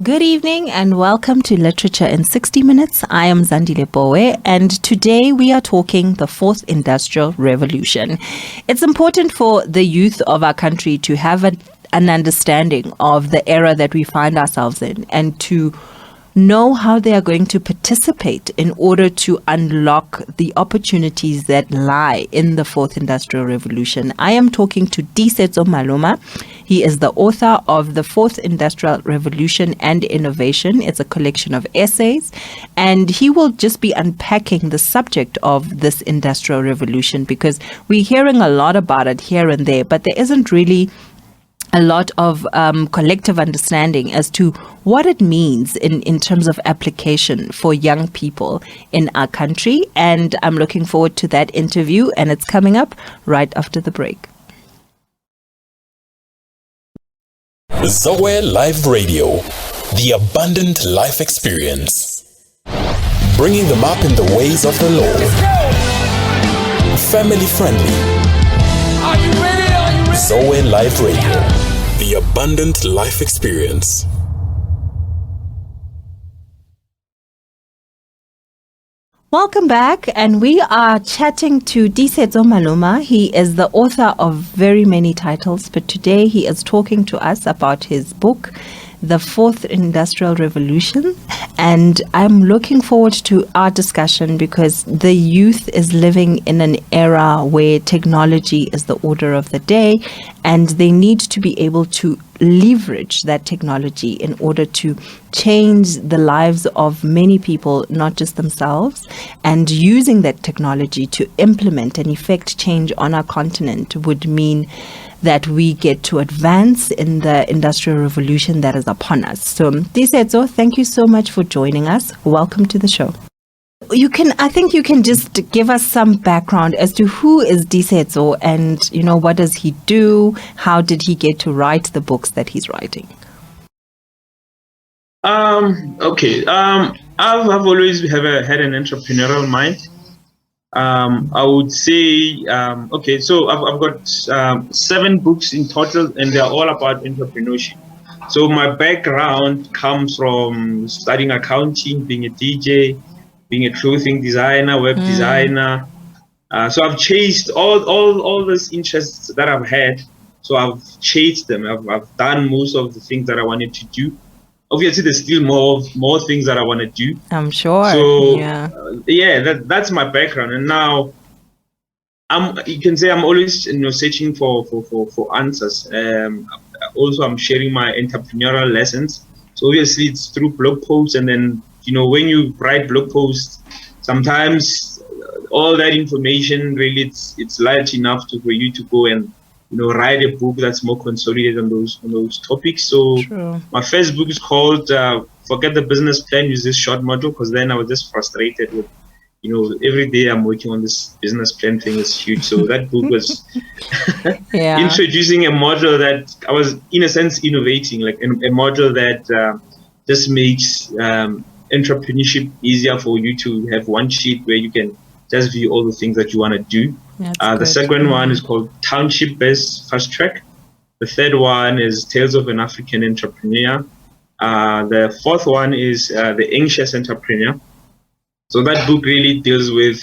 Good evening and welcome to Literature in 60 Minutes. I am Zandile Pooe, and today we are talking the fourth industrial revolution. It's important for the youth of our country to have an understanding of the era that we find ourselves in and to know how they are going to participate in order to unlock the opportunities that lie in the fourth industrial revolution. I am talking to Disetso Maloma. He is the author of The Fourth Industrial Revolution and Innovation. It's a collection of essays, and he will just be unpacking the subject of this industrial revolution because we're hearing a lot about it here and there, but there isn't really a lot of collective understanding as to what it means in terms of application for young people in our country. And I'm looking forward to that interview, and it's coming up right after the break. Zoe Live Radio, the abundant life experience. Bringing them up in the ways of the Lord. Family friendly. Are you ready? Zoe Live Radio, the abundant life experience. Welcome back, and we are chatting to Disetso Maloma. He is the author of very many titles, but today he is talking to us about his book, The Fourth Industrial Revolution. And I'm looking forward to our discussion because the youth is living in an era where technology is the order of the day, and they need to be able to leverage that technology in order to change the lives of many people, not just themselves. And using that technology to implement and effect change on our continent would mean that we get to advance in the industrial revolution that is upon us. So, Disetso, thank you so much for joining us. Welcome to the show. I think you can just give us some background as to who is Disetso and, what does he do? How did he get to write the books that he's writing? Okay. I've always had an entrepreneurial mind. I would say, so I've got 7 books in total, and they're all about entrepreneurship. So my background comes from studying accounting, being a DJ, being a clothing designer, web designer. So I've chased all those interests that I've had. So I've chased them. I've done most of the things that I wanted to do. Obviously, there's still more things that I want to do. I'm sure. So yeah, that's my background. And now you can say I'm always searching for answers. Also, I'm sharing my entrepreneurial lessons. So obviously, it's through blog posts, and then when you write blog posts, sometimes all that information really it's light enough for you to go and write a book that's more consolidated on those topics. So True. My first book is called Forget the Business Plan, Use This Short Model, because then I was just frustrated with every day I'm working on this business plan thing is huge. So that book was introducing a model that I was in a sense innovating, like a model that just makes entrepreneurship easier for you to have one sheet where you can just view all the things that you want to do. The second one is called Township Based Fast Track. The third one is Tales of an African Entrepreneur. The fourth one is The Anxious Entrepreneur. So that book really deals with,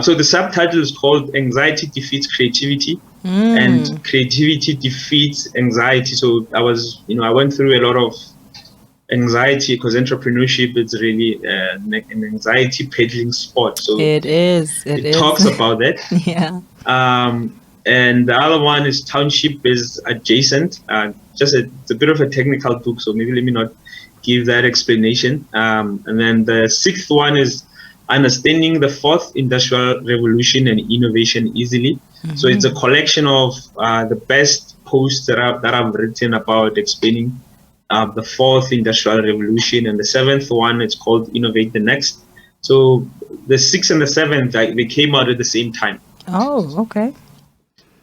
so the subtitle is called Anxiety Defeats Creativity, and Creativity Defeats Anxiety. So I went through a lot of anxiety because entrepreneurship is really an anxiety peddling sport. So it is. It talks about that. Yeah. And the other one is Township is Adjacent. It's a bit of a technical book, so maybe let me not give that explanation. And then the sixth one is Understanding the Fourth Industrial Revolution and Innovation Easily. So it's a collection of the best posts that I've written about explaining the fourth industrial revolution. And the seventh one, it's called Innovate the Next. So the sixth and the seventh, they came out at the same time. Oh, okay.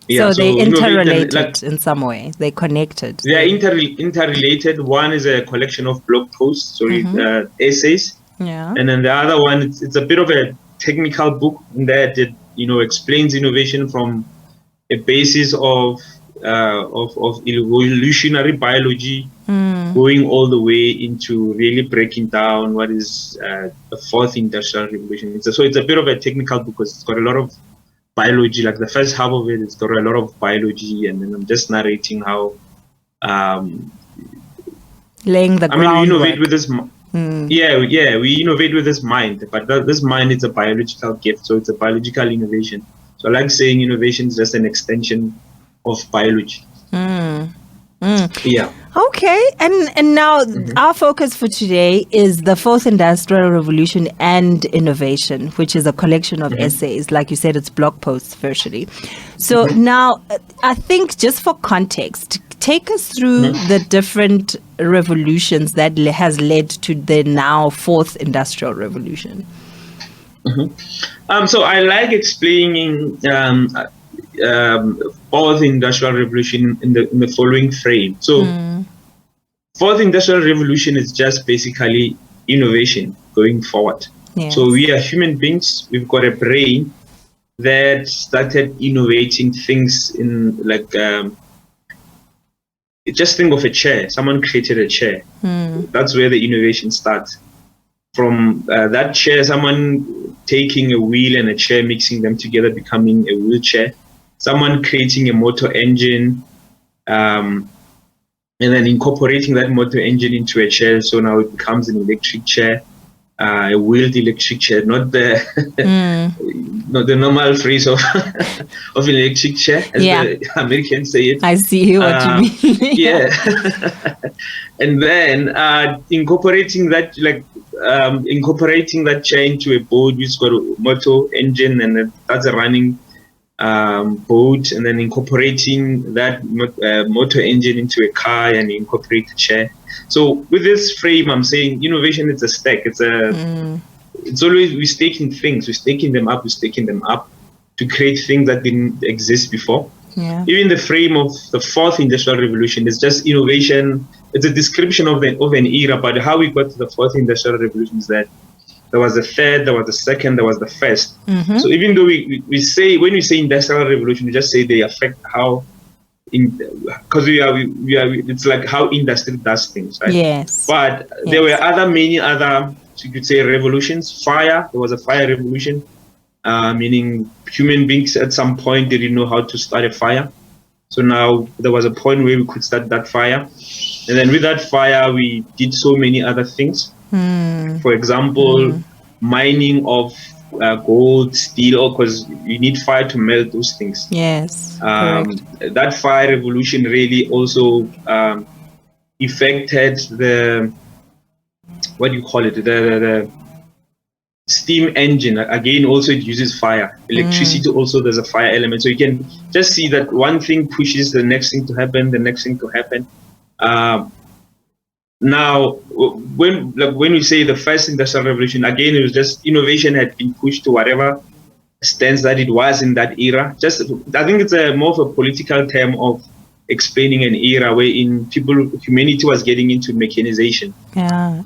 Yeah, so they interrelated in some way. They connected. They are interrelated. One is a collection of blog posts, essays. Yeah. And then the other one, it's a bit of a technical book that it explains innovation from a basis of of evolutionary biology, going all the way into really breaking down what is the fourth industrial revolution. So it's a bit of a technical book because it's got a lot of biology. Like the first half of it's got a lot of biology, and then I'm just narrating how laying the groundwork. We innovate with this. We innovate with this mind, but this mind is a biological gift, so it's a biological innovation. So I like saying innovation is just an extension of biology. Yeah. Okay, and now our focus for today is the fourth industrial revolution and innovation, which is a collection of essays. Like you said, it's blog posts virtually. So now, I think just for context, take us through the different revolutions that has led to the now fourth industrial revolution. So I like explaining fourth industrial revolution in the following frame. So fourth industrial revolution is just basically innovation going forward. Yes. So we are human beings. We've got a brain that started innovating things in just think of a chair. Someone created a chair. That's where the innovation starts. From that chair, someone taking a wheel and a chair, mixing them together, becoming a wheelchair. Someone creating a motor engine, and then incorporating that motor engine into a chair. So now it becomes an electric chair, a wheeled electric chair, not the not the normal phrase of of an electric chair, as the Americans say it. I see what you mean. Yeah. And then incorporating that chair into a boat, which has got a motor engine, and that's a running boat, and then incorporating that motor engine into a car and incorporate the chair. So with this frame, I'm saying innovation is a stack. It's always we're staking them up to create things that didn't exist before. Yeah. Even the frame of the fourth industrial revolution is just innovation. It's a description of an era, but how we got to the fourth industrial revolution is that there was the third, there was the second, there was the first. So even though we say, when we say industrial revolution, we just say they affect how, because it's like how industry does things, right? Yes. But there were many other, you could say, revolutions. Fire, there was a fire revolution, meaning human beings at some point didn't know how to start a fire. So now there was a point where we could start that fire. And then with that fire, we did so many other things. For example, mining of gold, steel, because you need fire to melt those things. Yes. That fire revolution really also affected the steam engine. Again, also it uses fire. Electricity also, there's a fire element. So you can just see that one thing pushes the next thing to happen, Now, when we say the first industrial revolution, again, it was just innovation had been pushed to whatever stance that it was in that era. I think it's more of a political term of explaining an era wherein humanity was getting into mechanization. Yeah.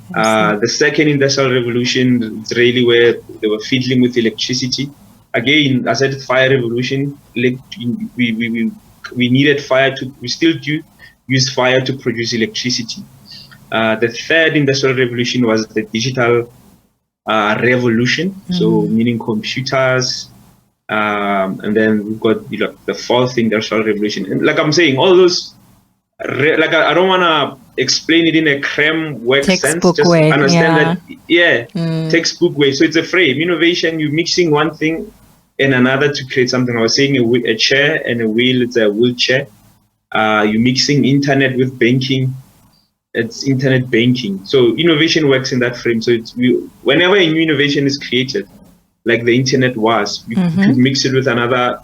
The second industrial revolution is really where they were fiddling with electricity. Again, I said fire revolution. We needed fire we still do use fire to produce electricity. The third industrial revolution was the digital revolution, so meaning computers, and then we've got the fourth industrial revolution. And like I'm saying, all those, I don't want to explain it in a cram work sense. Just way, understand that, textbook way. So it's a frame. Innovation, you're mixing one thing and another to create something. I was saying a chair and a wheel, it's a wheelchair. You're mixing internet with banking. It's internet banking. So innovation works in that frame. So whenever a new innovation is created, like the internet was, you could mix it with another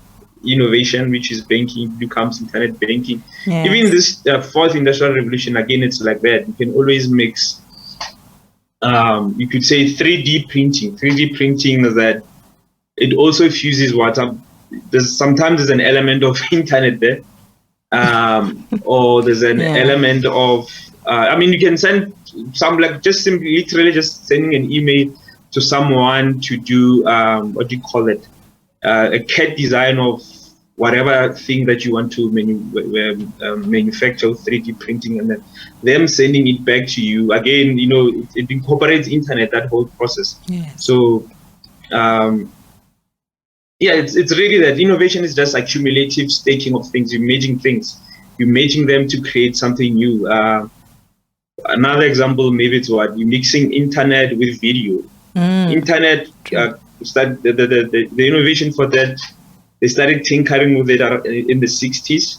innovation, which is banking, becomes internet banking. Yes. Even this fourth industrial revolution, again, it's like that. You can always mix, you could say 3D printing. 3D printing is that it also fuses WhatsApp. Sometimes there's an element of internet there, or there's an element of, you can send some, like just simply, literally just sending an email to someone to do, a CAD design of whatever thing that you want to manufacture, 3D printing, and then them sending it back to you. Again, it incorporates internet, that whole process. Yes. So, it's really that innovation is just accumulative staking of things. You're merging things. You're merging them to create something new. Another example, maybe it's you're mixing internet with video. Internet, the innovation for that, they started tinkering with it in the 60s.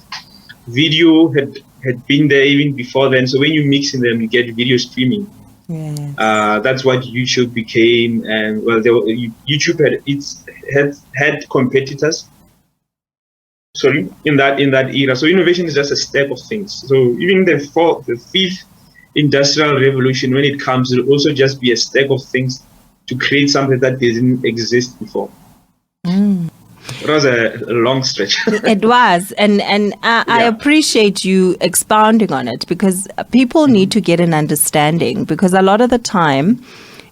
Video had been there even before then. So when you're mixing them, you get video streaming. Yes. That's what YouTube became, and YouTube had competitors. Sorry, in that era. So innovation is just a step of things. So even the fifth industrial revolution, when it comes, it'll also just be a stack of things to create something that didn't exist before. It was a long stretch. It was, and I appreciate you expounding on it, because people need to get an understanding, because a lot of the time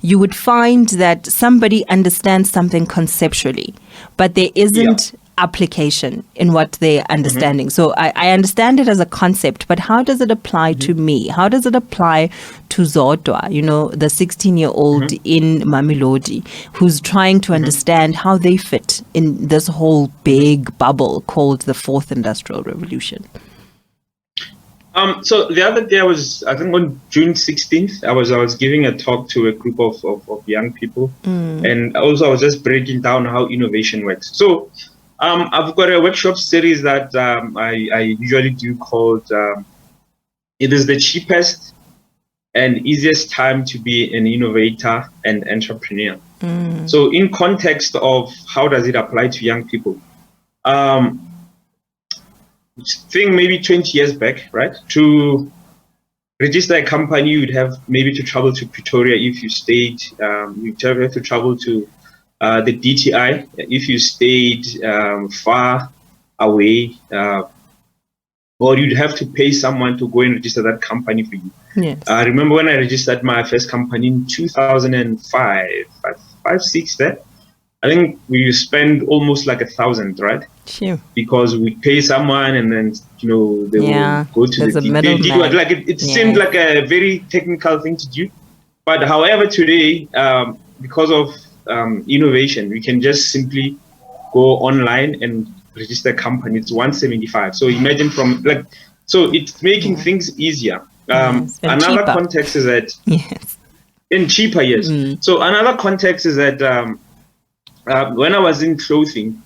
you would find that somebody understands something conceptually, but there isn't application in what they're understanding. So I understand it as a concept, but how does it apply to me? How does it apply to Zodwa, the 16-year-old in Mamelodi, who's trying to understand how they fit in this whole big bubble called the Fourth Industrial Revolution? So the other day, I think on June 16th, I was giving a talk to a group of young people, and also I was just breaking down how innovation works. So I've got a workshop series that I usually do called it is the cheapest and easiest time to be an innovator and entrepreneur. So in context of how does it apply to young people, think maybe 20 years back, right? To register a company, you'd have maybe to travel to Pretoria if you stayed. You'd have to travel to the DTI if you stayed far away, or you'd have to pay someone to go and register that company for you. Yes. I remember when I registered my first company in 2005-6 there. I think we spent almost like 1,000, right? Sure. Because we pay someone and then they will go to the middleman. Like it seemed like a very technical thing to do, but however today, because of innovation, we can just simply go online and register a company. It's 175. So imagine so it's making things easier. Another cheaper. Context is that and cheaper, yes. So another context is that when I was in clothing,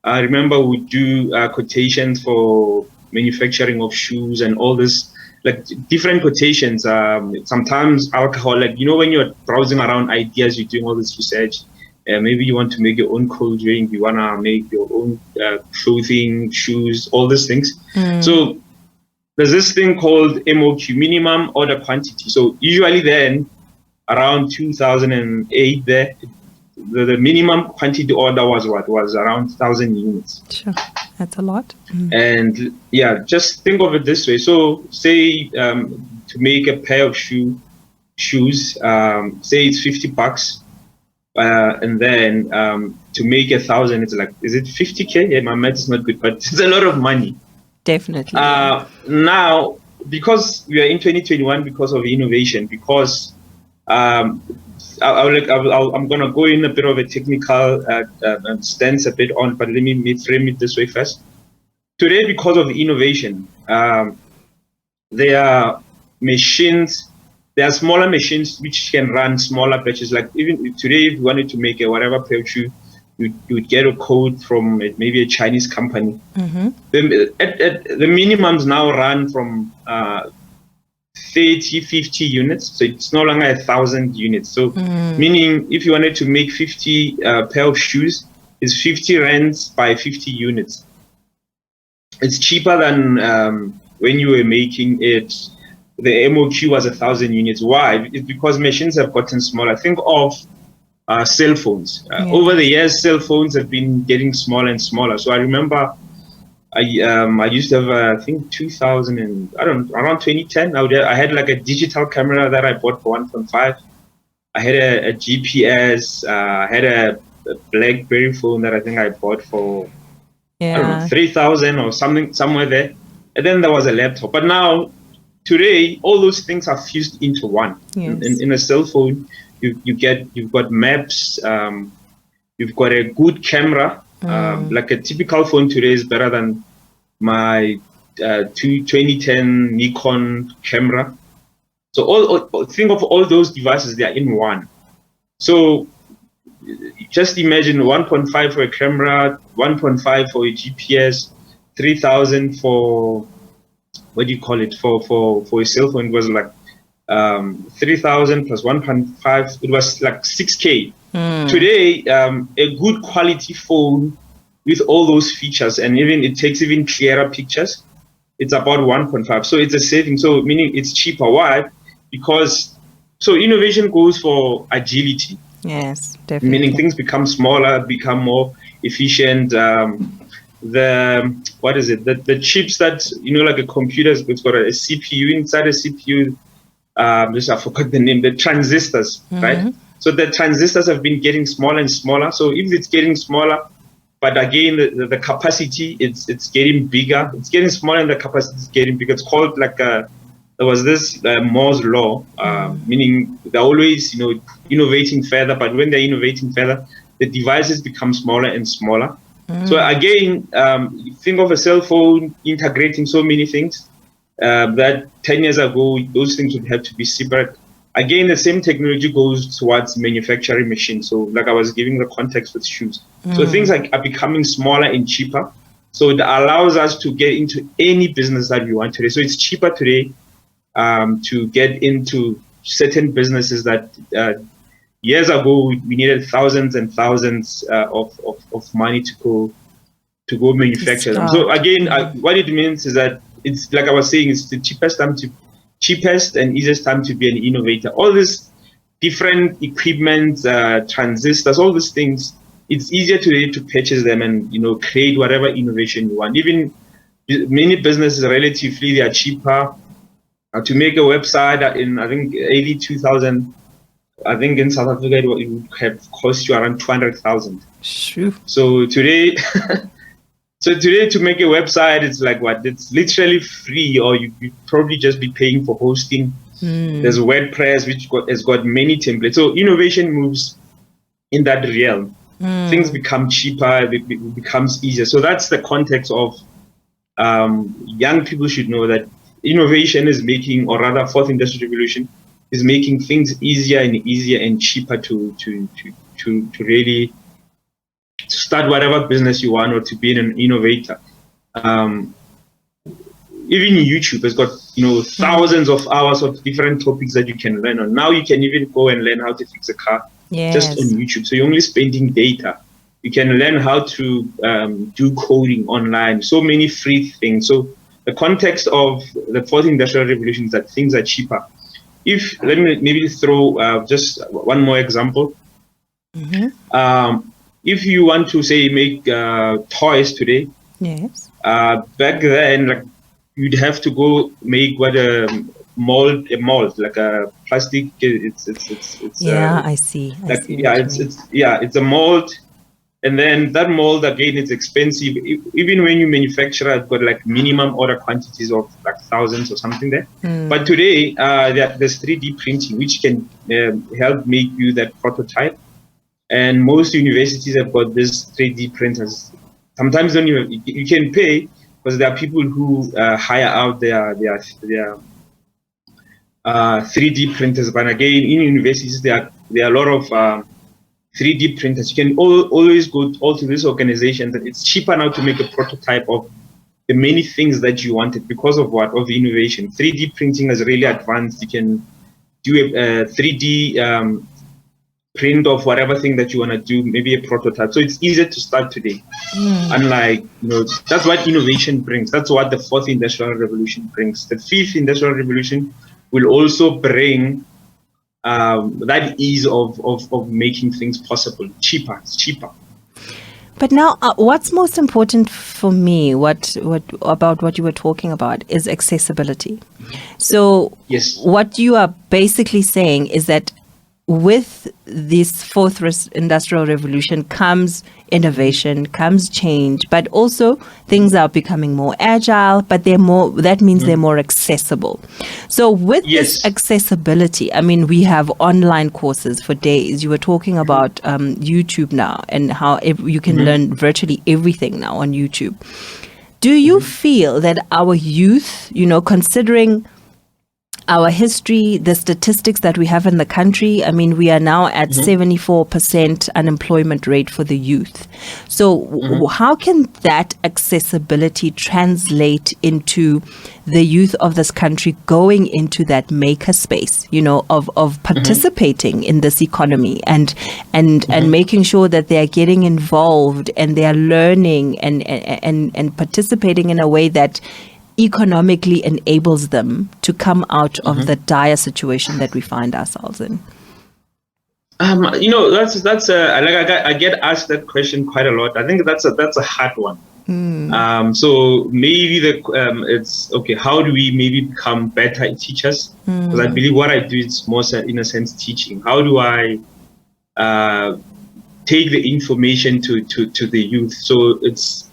I remember we do quotations for manufacturing of shoes and all this, like different quotations. Sometimes alcohol, when you're browsing around ideas, you're doing all this research. Maybe you want to make your own cold drink, you want to make your own clothing, shoes, all these things. So there's this thing called MOQ, minimum order quantity. So usually then, around 2008 there, the minimum quantity order was around 1,000 units. Sure, that's a lot. And just think of it this way. So say to make a pair of shoes, say it's $50, and then to make 1,000, it's like, is it 50K? Yeah, my math is not good, but it's a lot of money. Definitely. Now, because we are in 2021, because of innovation, because I'm going to go in a bit of a technical stance a bit on, but let me frame it this way first. Today, because of innovation, there are smaller machines which can run smaller batches. Like even today, if you wanted to make whatever pair of shoe, you would get a code from maybe a Chinese company. The minimums now run from 30, 50 units, so it's no longer 1,000 units. So meaning if you wanted to make 50 pair of shoes, it's 50 rands by 50 units. It's cheaper than when you were making it. The MOQ was 1,000 units. Why? It's because machines have gotten smaller. Think of cell phones. Over the years, cell phones have been getting smaller and smaller. So I remember I used to have I think 2000 and around 2010. I had like a digital camera that I bought for 1.5. I had a GPS. I had a BlackBerry phone that I think I bought for I don't know, Yeah. 3,000 or something, somewhere there. And then there was a laptop. But now, today, all those things are fused into one. Yes. In a cell phone, you've got maps, you've got a good camera. Like a typical phone today is better than my 2010 Nikon camera. So think of all those devices, they are in one. So just imagine 1.5 for a camera, 1.5 for a GPS, 3,000 for, what do you call it, for a cell phone. It was like 3,000 plus 1.5, it was like 6K. Today, a good quality phone with all those features, and even it takes even clearer pictures, it's about 1.5. So it's a saving. So meaning it's cheaper. Why? Because so innovation goes for agility. Yes, definitely. Meaning things become smaller, become more efficient. What is it? The chips that, like a computer, it's got a CPU inside a CPU. I forgot the name. The transistors, right? So the transistors have been getting smaller and smaller. So if it's getting smaller, but again, the capacity, it's getting bigger. It's getting smaller and the capacity is getting bigger. It's called like there was this Moore's law, meaning they're always, innovating further. But when they're innovating further, the devices become smaller and smaller. So again, think of a cell phone integrating so many things that 10 years ago, those things would have to be separate. Again, the same technology goes towards manufacturing machines. So like I was giving the context with shoes. So things are becoming smaller and cheaper. So it allows us to get into any business that we want today. So it's cheaper today to get into certain businesses that years ago we needed thousands and thousands of money to go manufacture them. So again, what it means is that it's like I was saying, it's the cheapest and easiest time to be an innovator. All this different equipment, transistors, all these things, it's easier today to purchase them and create whatever innovation you want. Even many businesses relatively, they are cheaper. To make a website in, I think, 82,000, I think in South Africa it would have cost you around 200,000. Sure. So today, to make a website, it's like what? It's literally free, or you probably just be paying for hosting. There's WordPress, which has got many templates. So innovation moves in that realm. Things become cheaper, it becomes easier. So that's the context of young people should know that innovation is making, or rather, fourth industrial revolution is making things easier and cheaper to really start whatever business you want or to be an innovator. Even YouTube has got thousands of hours of different topics that you can learn on. Now you can even go and learn how to fix a car just on YouTube. So you're only spending data. You can learn how to do coding online. So many free things. So the context of the fourth industrial revolution is that things are cheaper. Let me maybe throw just one more example. If you want to say make toys today, yes, back then, like, you'd have to go make a mold, like a plastic. It's I see. It's a mold. And then that mold, again, it's expensive. Even when you manufacture, it's got like minimum order quantities of like thousands or something there. But today, there's 3D printing, which can help make you that prototype. And most universities have got these 3D printers. Sometimes you can pay, because there are people who hire out their 3D printers. But again, in universities, there are a lot of 3D printers. You can always go to these organizations, and it's cheaper now to make a prototype of the many things that you wanted because of the innovation. 3D printing has really advanced. You can do a 3D print of whatever thing that you want to do, maybe a prototype. So it's easier to start today. Unlike, that's what innovation brings. That's what the fourth industrial revolution brings. The fifth industrial revolution will also bring that ease of making things possible. It's cheaper. But now, what's most important for me, what about what you were talking about, is accessibility. So yes, what you are basically saying is that with this industrial revolution comes innovation, comes change, but also things are becoming more agile, but that means they're more accessible. So with this accessibility, I mean, we have online courses for days. You were talking about YouTube now and how you can learn virtually everything now on YouTube. Do you feel that our youth, considering our history, the statistics that we have in the country, I mean, we are now at 74% unemployment rate for the youth. So how can that accessibility translate into the youth of this country going into that maker space, of participating in this economy and making sure that they are getting involved and they are learning and participating in a way that economically enables them to come out of the dire situation that we find ourselves in? That's I get asked that question quite a lot. I think that's a hard one. So maybe it's okay. How do we maybe become better teachers? Because I believe what I do is more in a sense teaching. How do I take the information to the youth? So it's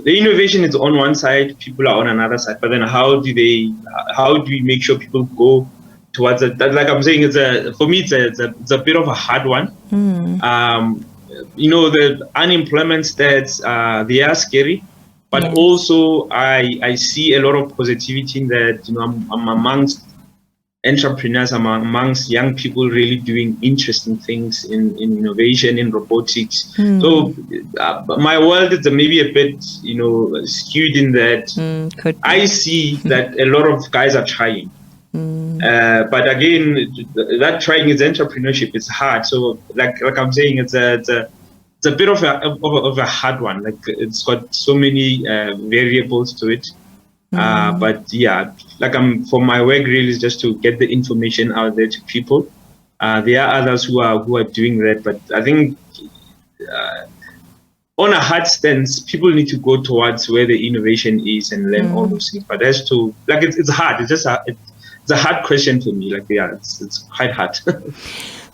the innovation is on one side, people are on another side. But then how do we make sure people go towards it? Like I'm saying, for me, it's a bit of a hard one. The unemployment stats, they are scary, but also I see a lot of positivity in that. I'm amongst entrepreneurs, amongst young people really doing interesting things in innovation, in robotics. So my world is maybe a bit, skewed in that I see that a lot of guys are trying. But again, that trying is entrepreneurship. It's hard. So like I'm saying, it's a bit of a hard one. Like it's got so many variables to it. But yeah, for my work really is just to get the information out there to people. There are others who are doing that, but I think on a hard stance, people need to go towards where the innovation is and learn all those things. But that's it's hard. It's just it's a hard question for me. It's quite hard.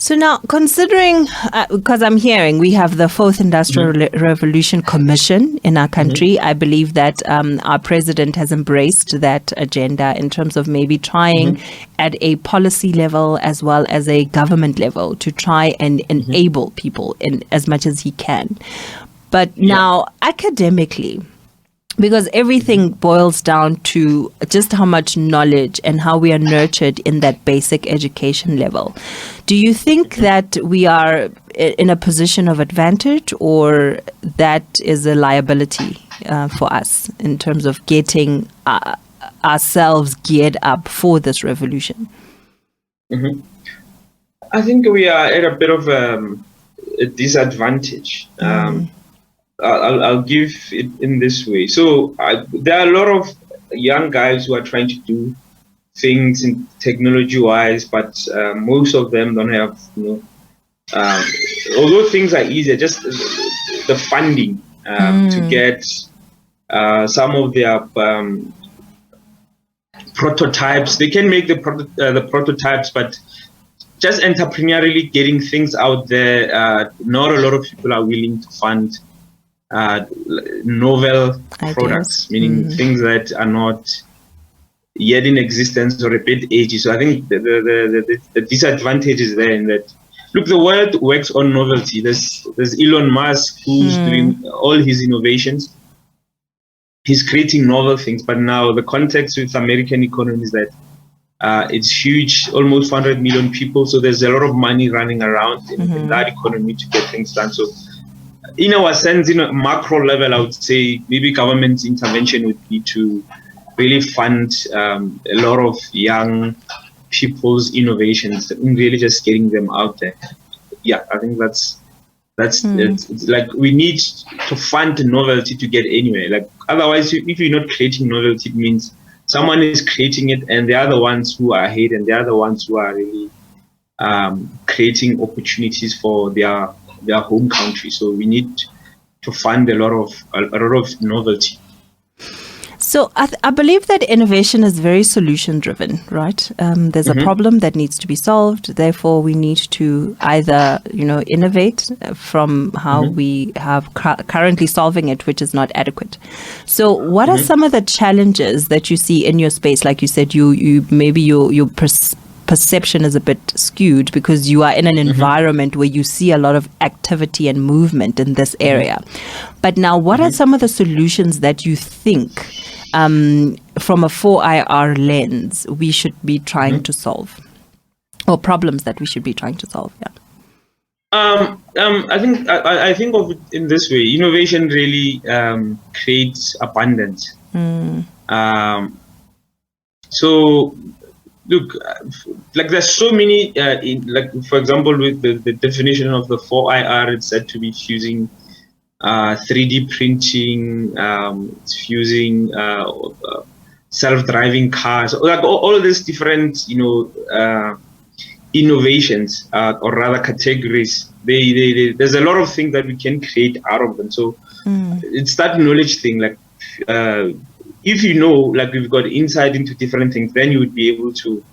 So now, considering, because I'm hearing we have the Fourth Industrial Revolution Commission in our country, I believe that our president has embraced that agenda in terms of maybe trying at a policy level as well as a government level to try and enable people in as much as he can. But now, academically, because everything boils down to just how much knowledge and how we are nurtured in that basic education level. Do you think that we are in a position of advantage, or that is a liability for us in terms of getting ourselves geared up for this revolution? I think we are at a bit of a disadvantage. I'll give it in this way. So there are a lot of young guys who are trying to do things in technology-wise, but most of them don't have, although things are easier, just the funding to get some of their prototypes. They can make the prototypes, but just entrepreneurially getting things out there, not a lot of people are willing to fund novel products, meaning things that are not yet in existence or a bit agey. So I think the disadvantage is there in that, look, the world works on novelty. There's Elon Musk who's doing all his innovations. He's creating novel things, but now the context with American economy is that it's huge, almost 400 million people. So there's a lot of money running around in that economy to get things done. So in our sense, in a macro level, I would say maybe government's intervention would be to really fund a lot of young people's innovations and really just getting them out there. Yeah, I think that's it's like we need to fund novelty to get anywhere. Like otherwise, if you're not creating novelty, it means someone is creating it and they are the ones who are ahead and they are the ones who are really creating opportunities for their home country. So we need to fund a lot of novelty. So I believe that innovation is very solution driven, right? There's a problem that needs to be solved. Therefore, we need to either, innovate from how we have currently solving it, which is not adequate. So what are some of the challenges that you see in your space? Like you said, you maybe your perception is a bit skewed because you are in an environment where you see a lot of activity and movement in this area. But now, what are some of the solutions that you think, from a 4IR lens, we should be trying to solve, or problems that we should be trying to solve? Yeah. I think of it in this way: innovation really creates abundance. So. Look, like there's so many, like for example, with the definition of the 4IR, it's said to be fusing 3D printing, it's fusing self-driving cars, like all of these different, innovations, or rather categories. There's a lot of things that we can create out of them. So it's that knowledge thing, like. If you know, like we've got insight into different things, then you would be able to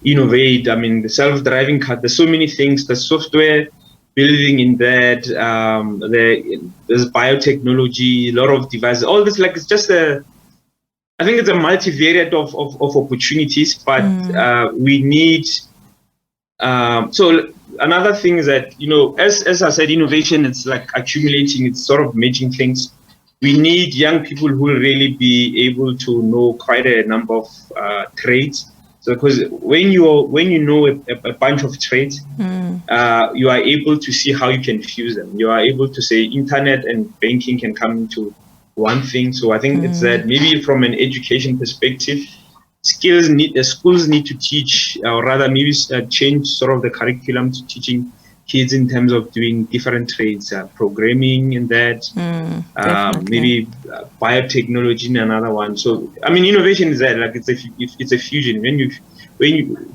innovate. I mean, the self-driving car, there's so many things, the software building in that, there's biotechnology, a lot of devices, all this, like it's just I think it's a multivariate of opportunities, but we need, so another thing is that, as I said, innovation, it's like accumulating, it's sort of merging things. We need young people who will really be able to know quite a number of trades. So, because when you know a bunch of trades, you are able to see how you can fuse them. You are able to say internet and banking can come into one thing. So I think it's that maybe from an education perspective, schools need to teach, or rather maybe change sort of the curriculum to teaching kids in terms of doing different trades, programming and that, maybe biotechnology and another one. So I mean, innovation is that, like it's a fusion. When you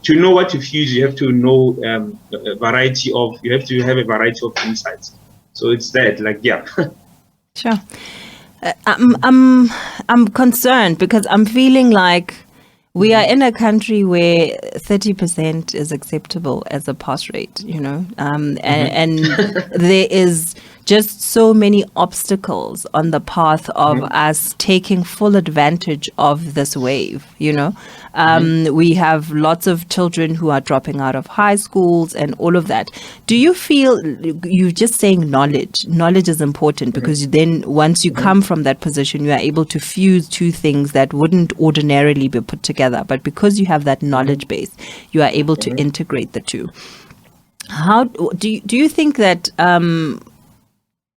to know what to fuse, you have to know you have to have a variety of insights. So it's that, like, yeah. Sure. I'm concerned because I'm feeling like we are in a country where 30% is acceptable as a pass rate, and there is just so many obstacles on the path of us taking full advantage of this wave, We have lots of children who are dropping out of high schools and all of that. Do you feel, you're just saying knowledge is important because then once you come from that position, you are able to fuse two things that wouldn't ordinarily be put together. But because you have that knowledge base, you are able to integrate the two. How do you think that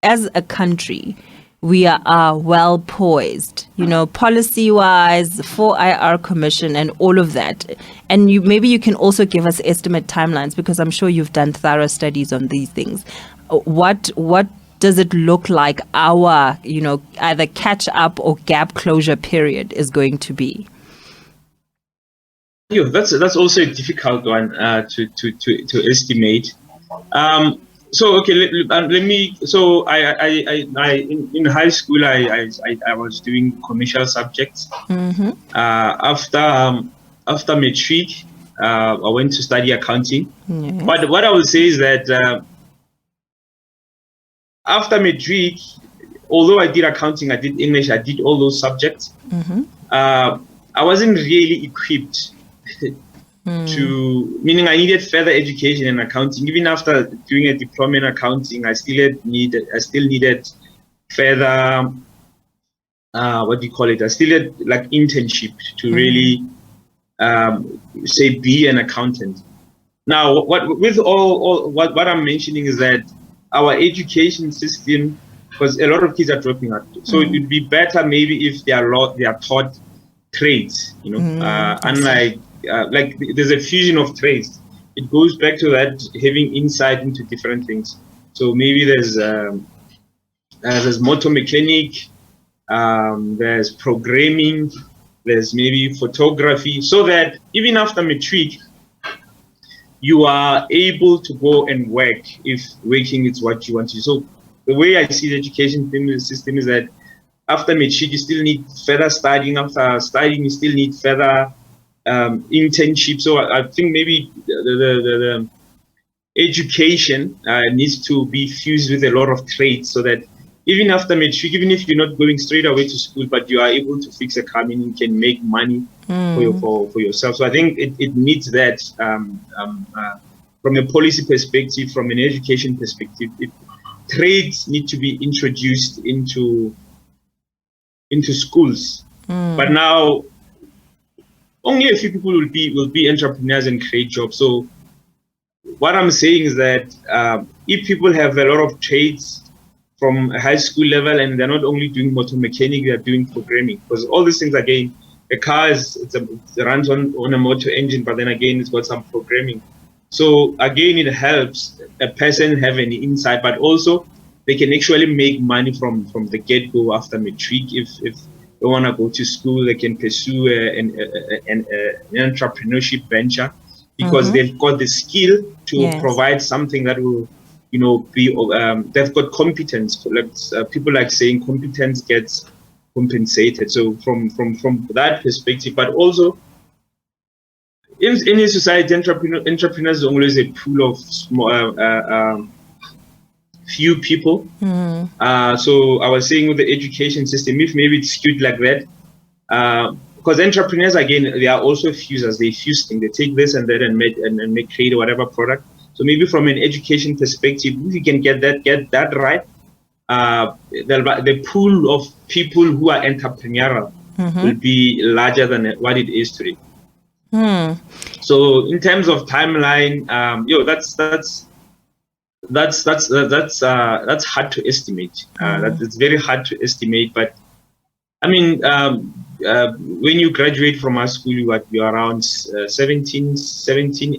as a country, we are well poised, policy-wise, 4IR Commission and all of that? And maybe you can also give us estimate timelines, because I'm sure you've done thorough studies on these things. What does it look like our, either catch up or gap closure period is going to be? Yeah, that's also a difficult one to estimate. So okay, let me. So I in high school I was doing commercial subjects. After matric, I went to study accounting. Yes. But what I would say is that after matric, although I did accounting, I did English, I did all those subjects. I wasn't really equipped. Meaning I needed further education in accounting. Even after doing a diploma in accounting, I still needed further I still had like internship to really say be an accountant. Now what I'm mentioning is that our education system, because a lot of kids are dropping out, so it would be better maybe if they are taught trades, unlike like there's a fusion of trades. It goes back to that having insight into different things. So maybe there's motor mechanic, there's programming, there's maybe photography, so that even after matric, you are able to go and work if working is what you want to do. So the way I see the education system is that after matric, you still need further studying. After studying, you still need further internship. So I think maybe the education needs to be fused with a lot of trades, so that even after matric, even if you're not going straight away to school, but you are able to fix a car, meaning you can make money for yourself. So I think it needs that from a policy perspective, from an education perspective. Trades need to be introduced into schools. But now only a few people will be entrepreneurs and create jobs. So what I'm saying is that if people have a lot of trades from a high school level, and they're not only doing motor mechanic, they're doing programming, because all these things, again, a car it runs on a motor engine, but then again it's got some programming. So again, it helps a person have an insight, but also they can actually make money from the get-go after matric. If they want to go to school, they can pursue an entrepreneurship venture, because they've got the skill to provide something that will, be. They've got competence. People like saying competence gets compensated. So from that perspective, but also in a society, entrepreneurs is always a pool of small, few people. So I was saying with the education system, if maybe it's skewed like that, because entrepreneurs, again, they are also fusers. They fuse things. They take this and that and make create whatever product. So maybe from an education perspective, if you can get that right, the pool of people who are entrepreneurial will be larger than what it is today. So in terms of timeline, that's hard to estimate. It's very hard to estimate. But I mean, when you graduate from our school, you're around 17,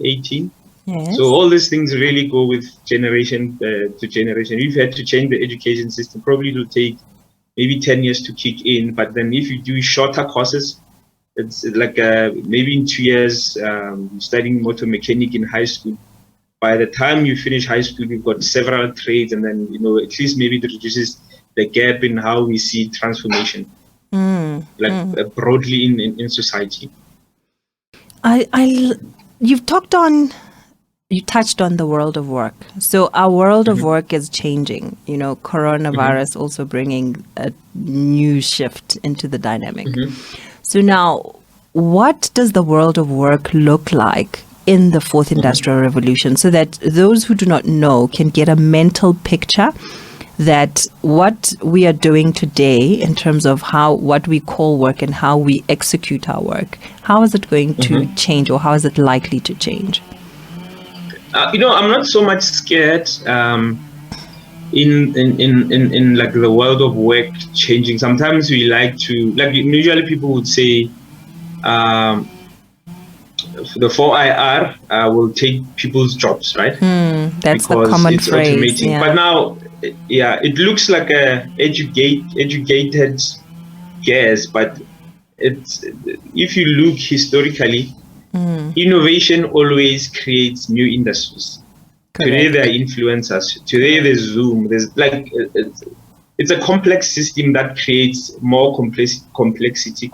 18. Yes. So all these things really go with generation to generation. We've had to change the education system. Probably it will take maybe 10 years to kick in. But then if you do shorter courses, it's like maybe in 2 years, studying motor mechanic in high school. By the time you finish high school, you've got several trades, and then at least maybe it reduces the gap in how we see transformation, broadly in society. You touched on the world of work. So our world of work is changing. Coronavirus also bringing a new shift into the dynamic. So now, what does the world of work look like in the fourth industrial revolution, so that those who do not know can get a mental picture that what we are doing today in terms of what we call work and how we execute our work, how is it going to change, or how is it likely to change? I'm not so much scared in like the world of work changing. Sometimes we like to, usually people would say the 4IR will take people's jobs, right? That's because the common it's phrase. Automating. Yeah. But now, it looks like a educated guess, but if you look historically, innovation always creates new industries. Correct. Today there are influencers. Today there's Zoom. There's it's a complex system that creates more complexity.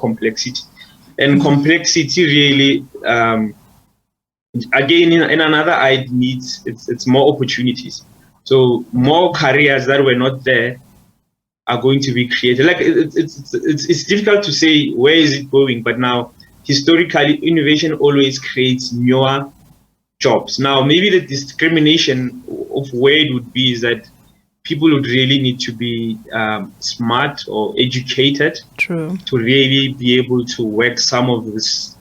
And complexity really, again, in another eye, needs it's more opportunities. So more careers that were not there are going to be created. It's difficult to say where is it going, but now historically, innovation always creates newer jobs. Now, maybe the discrimination of where it would be is that people would really need to be smart or educated. True. To really be able to work some of these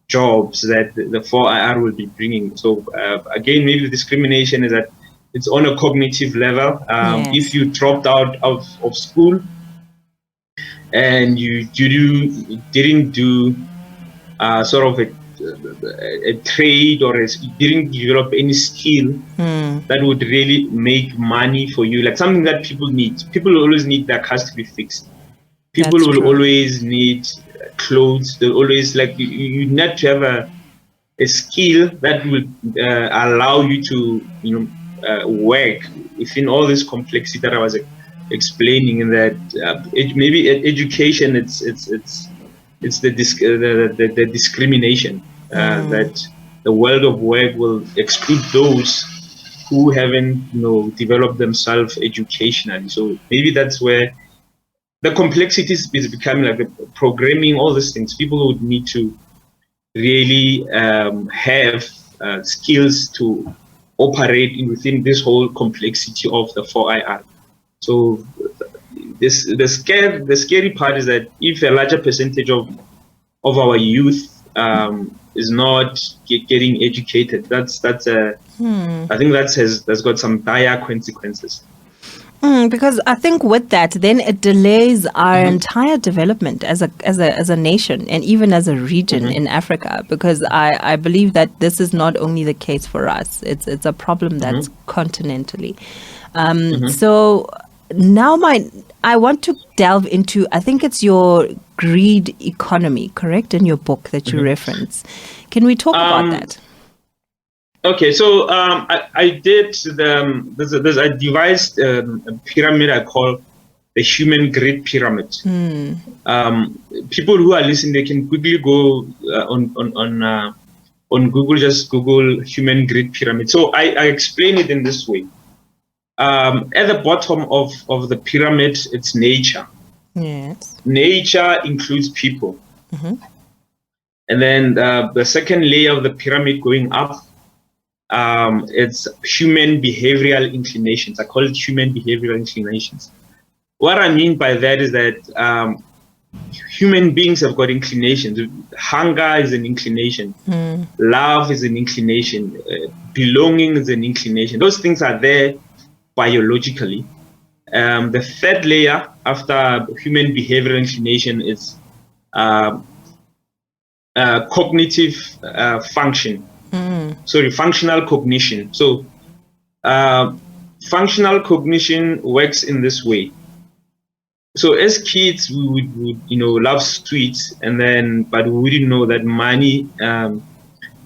jobs that the 4IR will be bringing. So again, maybe the discrimination is that it's on a cognitive level. If you dropped out of school and you didn't do sort of a trade, or didn't develop any skill that would really make money for you, like something that people need. People always need their cars to be fixed. People That's will true. always need clothes. They'll always you need to have a skill that will allow you to work within all this complexity that I was explaining that maybe education it's the discrimination that the world of work will exclude those who haven't developed themselves educationally. So maybe that's where the complexity is becoming, like the programming, all these things. People would need to really have skills to operate within this whole complexity of the 4IR. So the scary part is that if a larger percentage of our youth is not getting educated, that's a I think that's got some dire consequences. Because I think with that, then it delays our entire development as a nation and even as a region in Africa. Because I believe that this is not only the case for us; it's a problem that's continentally. So now I want to delve into, I think it's your greed economy, correct, in your book that you reference. Can we talk about that? Okay, so I did I devised a pyramid I call the human greed pyramid. People who are listening, they can quickly go on Google, just Google human greed pyramid. So I explain it in this way. At the bottom of the pyramid, it's nature. Yes. Nature includes people. And then the second layer of the pyramid going up, it's human behavioral inclinations. I call it human behavioral inclinations. What I mean by that is that human beings have got inclinations. Hunger is an inclination. Love is an inclination. Belonging is an inclination. Those things are there biologically. The third layer after human behavioral inclination is cognitive function. Functional cognition. So functional cognition works in this way. So as kids, we would love sweets, but we didn't know that money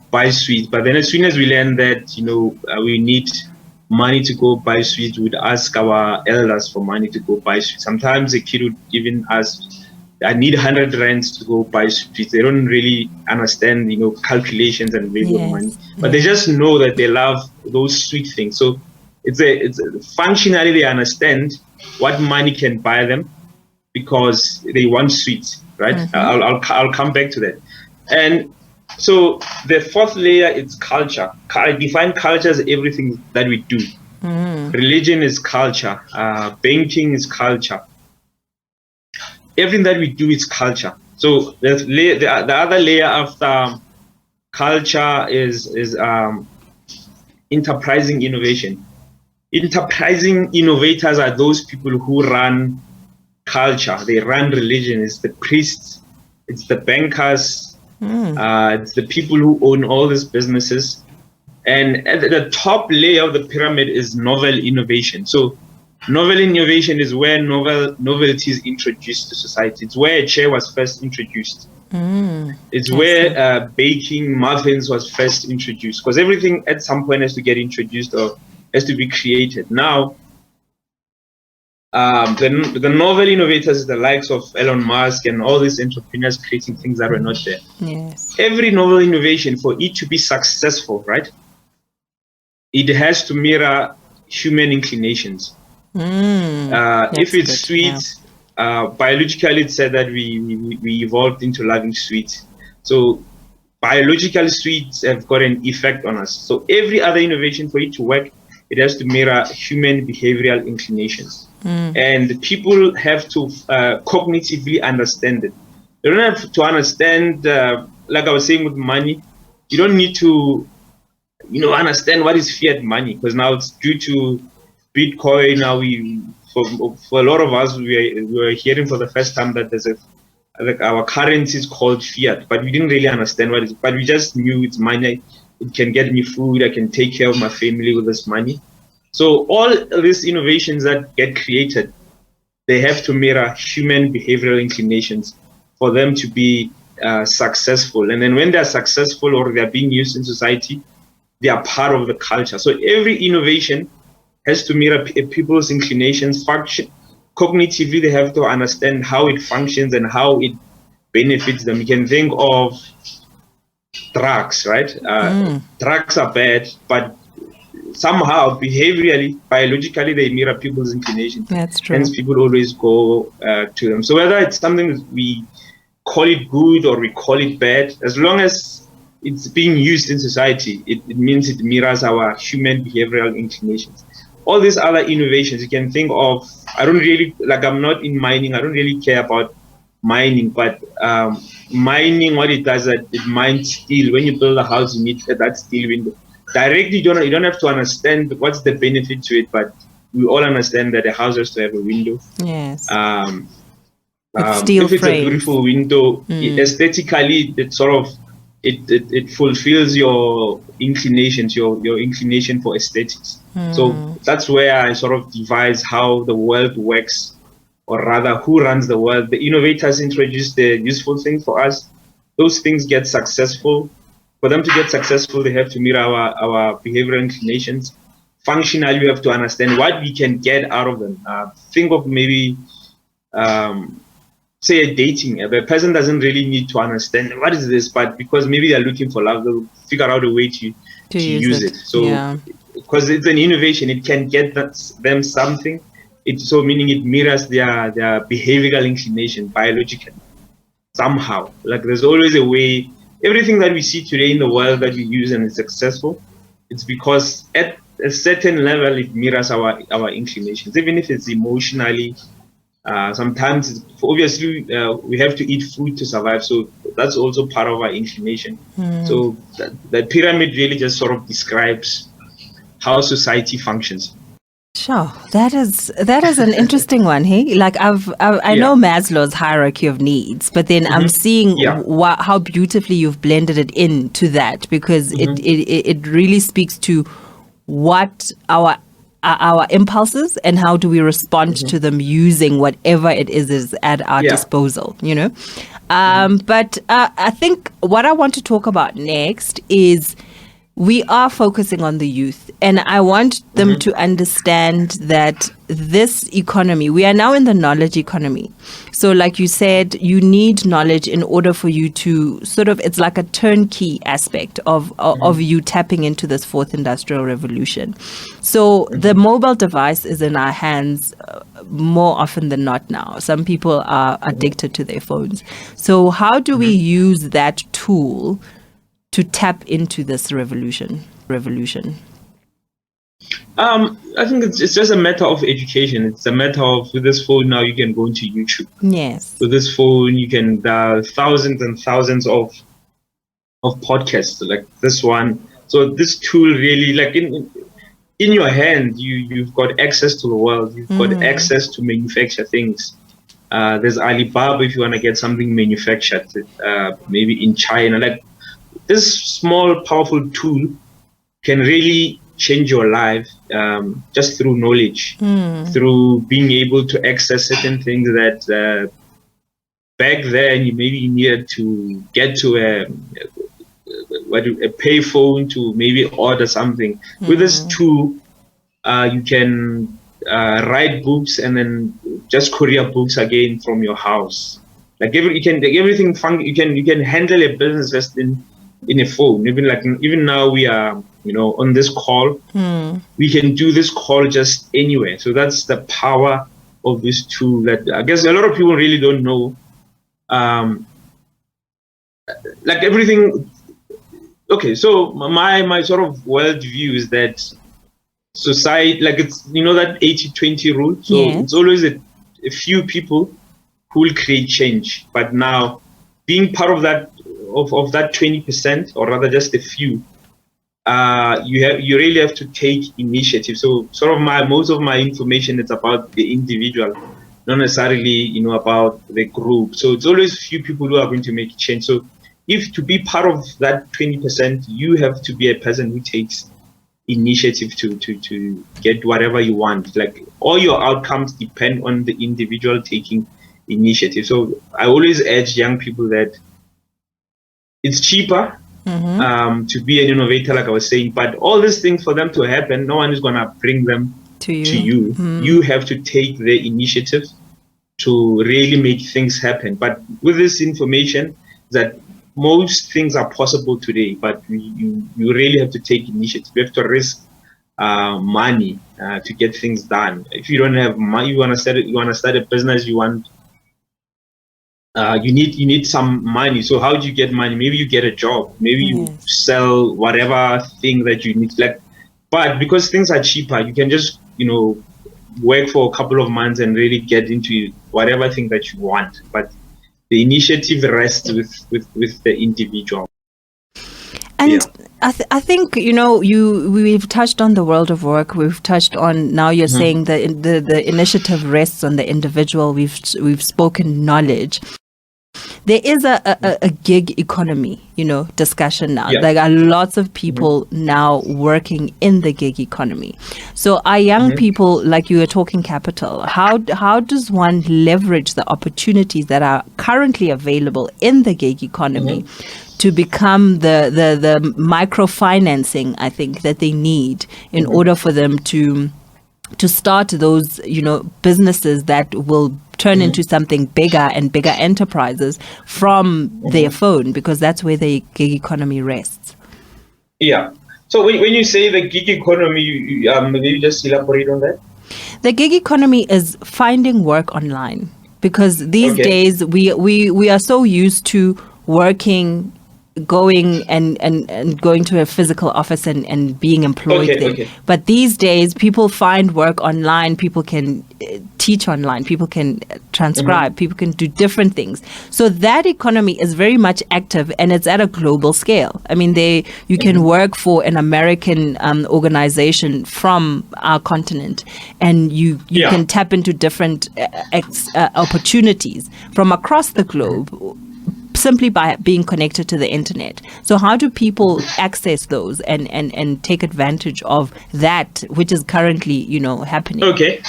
buys sweets. But then as soon as we learn that we need money to go buy sweets, we would ask our elders for money to go buy sweets. Sometimes a kid would even ask, I need 100 rands to go buy sweets. They don't really understand, calculations and value of money, but they just know that they love those sweet things. So it's functionally they understand what money can buy them because they want sweets, right? I'll come back to that. And so the fourth layer is culture. I define culture as everything that we do. Religion is culture. Banking is culture. Everything that we do is culture. So the other layer after culture is enterprising innovation. Enterprising innovators are those people who run culture. They run religion. It's the priests, it's the bankers, it's the people who own all these businesses. And at the top layer of the pyramid is novel innovation. So novel innovation is where novelty is introduced to society. It's where a chair was first introduced. It's where baking muffins was first introduced. Because everything at some point has to get introduced or has to be created. Now, the novel innovators, the likes of Elon Musk and all these entrepreneurs creating things that were not there. Yes. Every novel innovation, for it to be successful, right, it has to mirror human inclinations. If it's sweet, biologically it's said that we evolved into loving sweet. So biological sweets have got an effect on us. So every other innovation, for it to work, it has to mirror human behavioral inclinations. And people have to cognitively understand it. They don't have to understand, like I was saying with money, you don't need to understand what is fiat money, because now it's due to Bitcoin. Now for a lot of us, we were hearing for the first time that there's our currency is called fiat, but we didn't really understand what it is. But we just knew it's money. It can get me food. I can take care of my family with this money. So all these innovations that get created, they have to mirror human behavioral inclinations for them to be successful. And then when they're successful or they're being used in society, they are part of the culture. So every innovation has to mirror people's inclinations, cognitively they have to understand how it functions and how it benefits them. You can think of drugs, right? Drugs are bad, but somehow behaviorally, biologically, they mirror people's inclinations. That's true. Hence, people always go to them. So whether it's something that we call it good or we call it bad, as long as it's being used in society, it means it mirrors our human behavioral inclinations. All these other innovations you can think of, I'm not in mining, I don't really care about mining, but mining, what it does, that it mines steel. When you build a house, you need that steel window. Directly, you don't have to understand what's the benefit to it, but we all understand that a house has to have a window. Yes. If steel it's frames. a beautiful window, aesthetically, it fulfills your inclinations, your inclination for aesthetics. So that's where I sort of devise how the world works, or rather, who runs the world. The innovators introduce the useful things for us. Those things get successful. For them to get successful, they have to mirror our behavioral inclinations. Functionally, we have to understand what we can get out of them. Think of maybe, say, a dating. The person doesn't really need to understand what is this, but because maybe they're looking for love, they'll figure out a way to use it. So, because it's an innovation, it can get them something. So meaning it mirrors their behavioral inclination biologically somehow. Like there's always a way. Everything that we see today in the world that we use and is successful, it's because at a certain level it mirrors our inclinations, even if it's emotionally. Sometimes, obviously, we have to eat food to survive, so that's also part of our inclination. So the pyramid really just sort of describes how society functions. Sure, that is an interesting one. Hey, like I know Maslow's hierarchy of needs, but then I'm seeing how beautifully you've blended it into that, because it really speaks to what our impulses and how do we respond to them using whatever it is at our disposal. But I think what I want to talk about next is, we are focusing on the youth, and I want them to understand that this economy, we are now in the knowledge economy. So like you said, you need knowledge in order for you to sort of, it's like a turnkey aspect of you tapping into this fourth industrial revolution. So the mobile device is in our hands more often than not now. Some people are addicted to their phones. So how do we use that tool to tap into this revolution? I think it's just a matter of education. It's a matter of, with this phone now, you can go into YouTube. Yes. With this phone, you can thousands and thousands of podcasts like this one. So this tool really, like in your hand, you've got access to the world. You've got access to manufacture things. There's Alibaba if you want to get something manufactured, maybe in China. Like, this small, powerful tool can really change your life just through knowledge, through being able to access certain things that back then you maybe needed to get to a pay phone to maybe order something. With this tool, you can write books and then just courier books again from your house. Like you can handle a business just in a phone. Even now we are on this call, we can do this call just anywhere. So that's the power of this tool that I guess a lot of people really don't know. Like everything. Okay, so my sort of worldview is that society, like it's that 80-20 rule. So it's always a few people who will create change. But now, being part of that 20%, or rather just a few, you really have to take initiative. So sort of most of my information is about the individual, not necessarily about the group. So it's always few people who are going to make change. So if to be part of that 20%, you have to be a person who takes initiative to get whatever you want. Like all your outcomes depend on the individual taking initiative. So I always urge young people that it's cheaper to be an innovator, like I was saying, but all these things, for them to happen, no one is going to bring them to you. You have to take the initiative to really make things happen. But with this information, that most things are possible today, but you really have to take initiative. You have to risk money to get things done. If you don't have money, you want to start a business, you need some money. So how do you get money? Maybe you get a job. Maybe you sell whatever thing that you need. But because things are cheaper, you can just work for a couple of months and really get into whatever thing that you want. But the initiative rests with the individual. And I think we've touched on the world of work. We've touched on, now you're saying that the initiative rests on the individual. We've spoken knowledge. There is a gig economy, discussion now. Yeah. There are lots of people now working in the gig economy. So are young people, like you were talking capital, how does one leverage the opportunities that are currently available in the gig economy to become the microfinancing, I think, that they need in order for them to start those, businesses that will turn into something bigger and bigger enterprises from their phone, because that's where the gig economy rests. Yeah. So when you say the gig economy, maybe just elaborate on that. The gig economy is finding work online, because these days we are so used to working, going and going to a physical office and being employed there. But these days people find work online, people can teach online, people can transcribe, people can do different things. So that economy is very much active, and it's at a global scale. I mean, you can work for an American organization from our continent, and you can tap into different opportunities from across the globe, simply by being connected to the internet. So how do people access those and take advantage of that, which is currently, happening? Okay.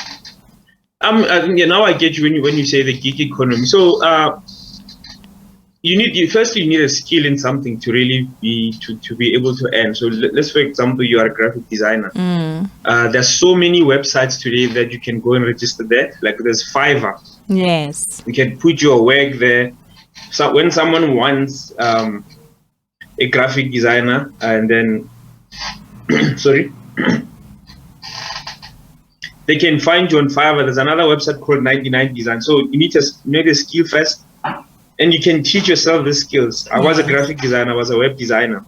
Now I get you when you say the gig economy. So you need a skill in something to really be able to earn. So let's, for example, you are a graphic designer. There's so many websites today that you can go and register there. Like there's Fiverr. Yes. You can put your work there. So when someone wants a graphic designer, and then they can find you on Fiverr. There's another website called 99 Design. So you need a skill first, and you can teach yourself the skills. I was a graphic designer, I was a web designer.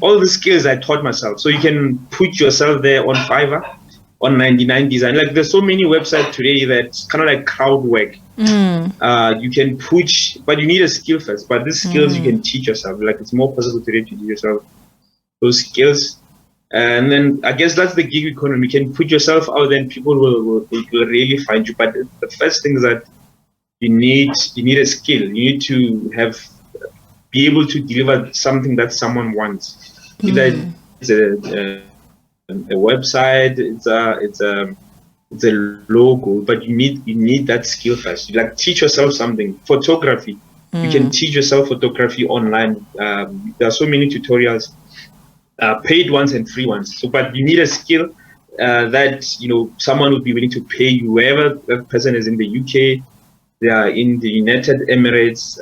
All the skills I taught myself. So you can put yourself there on Fiverr, on 99 Design. Like there's so many websites today that's kind of like crowd work. You can push, but you need a skill first. But these skills you can teach yourself. Like it's more possible today to teach yourself those skills. And then I guess that's the gig economy. You can put yourself out, then people will really find you. But the first thing is that you need a skill. You need to be able to deliver something that someone wants. Either it's a website, it's a logo, but you need that skill first. You teach yourself something. Photography, you can teach yourself photography online. There are so many tutorials, paid ones and free ones. So, but you need a skill that someone would be willing to pay you. Wherever that person is, in the UK, they are in the United Emirates.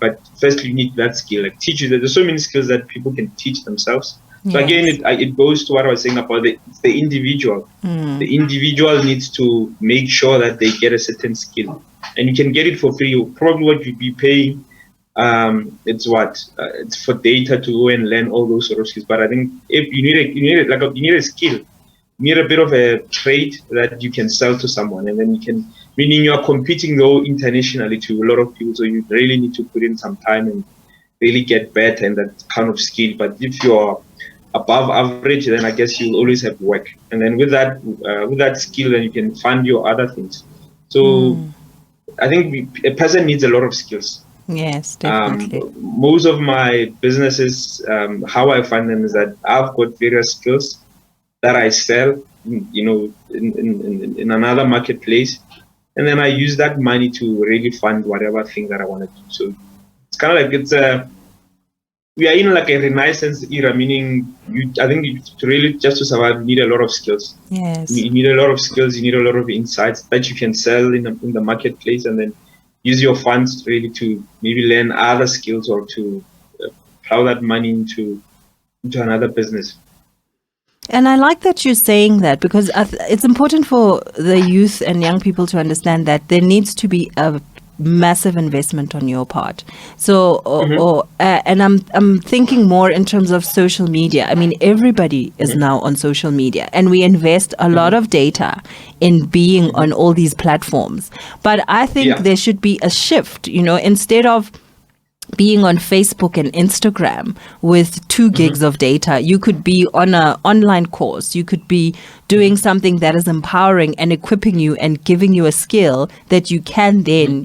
But first, you need that skill. Like teachers, there's so many skills that people can teach themselves. So again, it goes to what I was saying about the individual. The individual needs to make sure that they get a certain skill, and you can get it for free. Probably what you'd be paying, it's for data to go and learn all those sort of skills. But I think if you need a skill, you need a bit of a trade that you can sell to someone, and then meaning you are competing though internationally to a lot of people. So you really need to put in some time and really get better in that kind of skill. But if you're above average, then I guess you'll always have work. And then with that skill, then you can fund your other things. So I think a person needs a lot of skills. Yes, definitely. Most of my businesses, how I fund them is that I've got various skills that I sell, in another marketplace, and then I use that money to really fund whatever thing that I want to do. So it's kind of like we are in like a renaissance era, meaning I think to really just to survive, you need a lot of skills. Yes. You need a lot of skills. You need a lot of insights that you can sell in the marketplace, and then use your funds really to maybe learn other skills or to plow that money into another business. And I like that you're saying that, because it's important for the youth and young people to understand that there needs to be a massive investment on your part. So, and I'm thinking more in terms of social media. I mean, everybody is now on social media, and we invest a lot of data in being on all these platforms. But I think there should be a shift, instead of being on Facebook and Instagram with 2 gigs of data, you could be on an online course. You could be doing something that is empowering and equipping you and giving you a skill that you can then,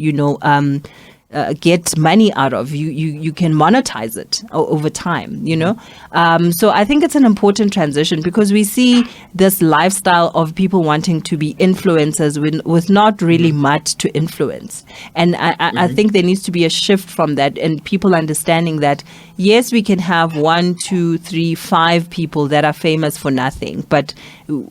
get money out of. You can monetize it over time, So I think it's an important transition, because we see this lifestyle of people wanting to be influencers with not really much to influence. And I think there needs to be a shift from that, and people understanding that, yes, we can have 1, 2, 3, 5 people that are famous for nothing, but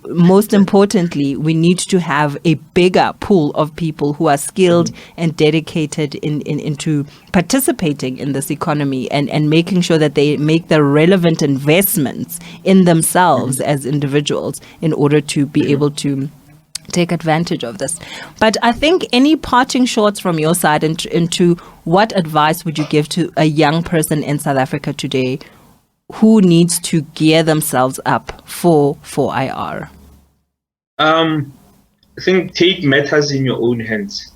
most importantly, we need to have a bigger pool of people who are skilled and dedicated into participating in this economy, and making sure that they make the relevant investments in themselves as individuals in order to be able to take advantage of this. But I think, any parting shots from your side into what advice would you give to a young person in South Africa today who needs to gear themselves up for IR? I think take matters in your own hands.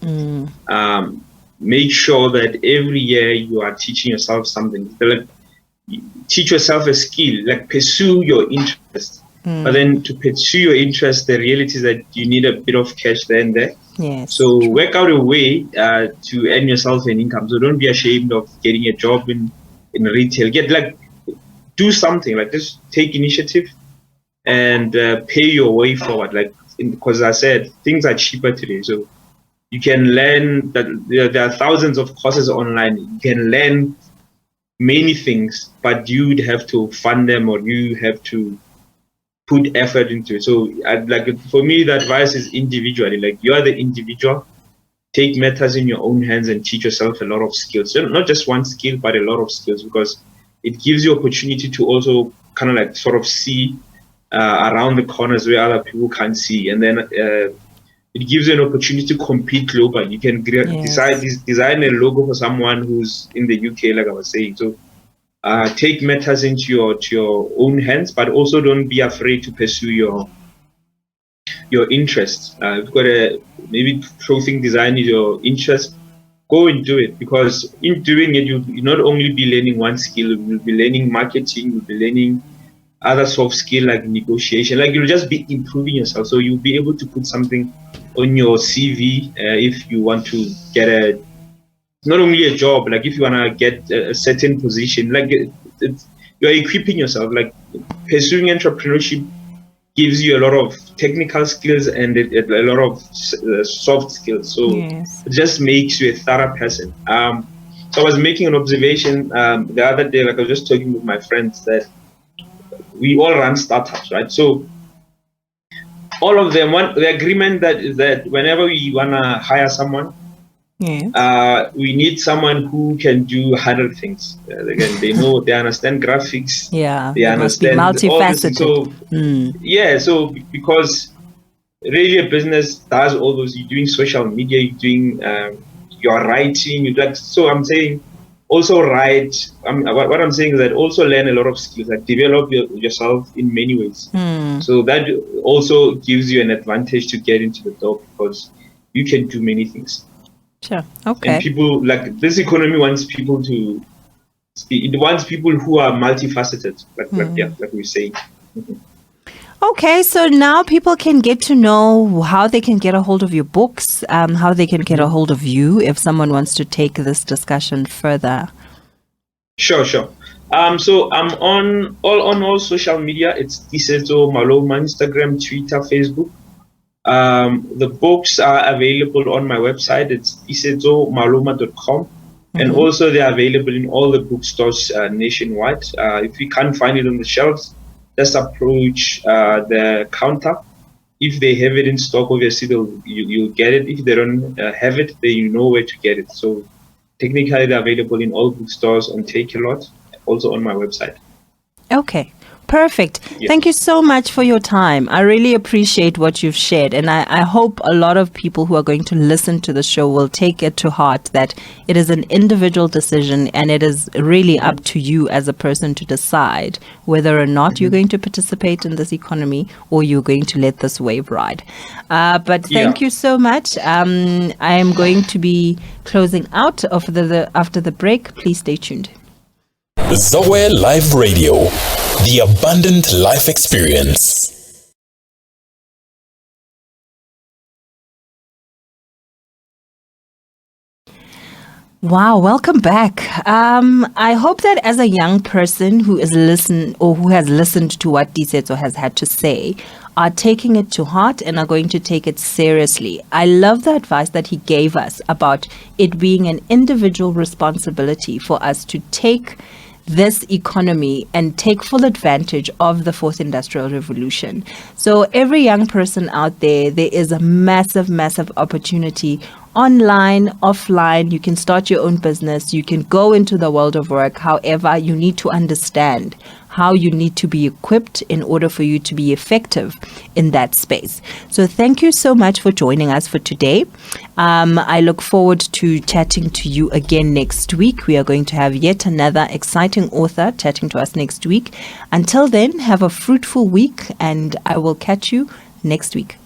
Make sure that every year you are teaching yourself something. Like, teach yourself a skill, like pursue your interest. But then to pursue your interest, the reality is that you need a bit of cash there and there. Yes. So work out a way to earn yourself an income. So don't be ashamed of getting a job in retail. Do something, like just take initiative and pay your way forward. Because I said, things are cheaper today. So you can learn that there are thousands of courses online. You can learn many things, but you'd have to fund them, or you have to put effort into it. So for me, the advice is individually, like, you are the individual, take matters in your own hands and teach yourself a lot of skills. So not just one skill, but a lot of skills, because it gives you opportunity to also kind of like sort of see around the corners where other people can't see. And then it gives you an opportunity to compete globally. You can design a logo for someone who's in the UK, like I was saying. So take matters into your own hands, but also don't be afraid to pursue your interests. If you've got maybe clothing design is your interest, go and do it, because in doing it, you'll not only be learning one skill, you'll be learning marketing, you'll be learning other soft skill like negotiation. Like, you'll just be improving yourself. So you'll be able to put something on your CV if you want to get not only a job, like if you want to get a certain position, like you're equipping yourself. Like, pursuing entrepreneurship gives you a lot of technical skills and a lot of soft skills. So it just makes you a thorough person. So I was making an observation the other day, like I was just talking with my friends, that we all run startups, right? So all of them want the agreement that whenever we want to hire someone, we need someone who can do 100 things. Again, they understand graphics. They understand, must be multifaceted. So because really a business does all those. You're doing social media, you're doing you're writing. So I'm saying also write. What I'm saying is that also learn a lot of skills, like develop yourself in many ways. So that also gives you an advantage to get into the door, because you can do many things. Sure. Okay. And people, like, this economy wants people to. It wants people who are multifaceted, like we're saying. Okay, so now people can get to know how they can get a hold of your books, how they can get a hold of you if someone wants to take this discussion further. Sure. So I'm on all social media. It's Disetso Maloma, Instagram, Twitter, Facebook. The books are available on my website. It's disetsomaloma.com. And also they are available in all the bookstores nationwide. If you can't find it on the shelves, just approach the counter. If they have it in stock, obviously you'll get it. If they don't have it, then you know where to get it. So technically they're available in all bookstores, on Take-A-Lot, also on my website. Okay. Perfect. Yes. Thank you so much for your time. I really appreciate what you've shared. And I hope a lot of people who are going to listen to the show will take it to heart that it is an individual decision and it is really up to you as a person to decide whether or not you're going to participate in this economy or you're going to let this wave ride. But thank you so much. I am going to be closing out after the break. Please stay tuned. Zoe Live Radio, the abundant life experience. Wow, welcome back. I hope that as a young person who has listened to what Disetso has had to say, are taking it to heart and are going to take it seriously. I love the advice that he gave us about it being an individual responsibility for us to take this economy and take full advantage of the fourth industrial revolution. So every young person out there is a massive, massive opportunity online, offline. You can start your own business. You can go into the world of work. However, you need to understand how you need to be equipped in order for you to be effective in that space. So thank you so much for joining us for today. I look forward to chatting to you again next week. We are going to have yet another exciting author chatting to us next week. Until then, have a fruitful week and I will catch you next week.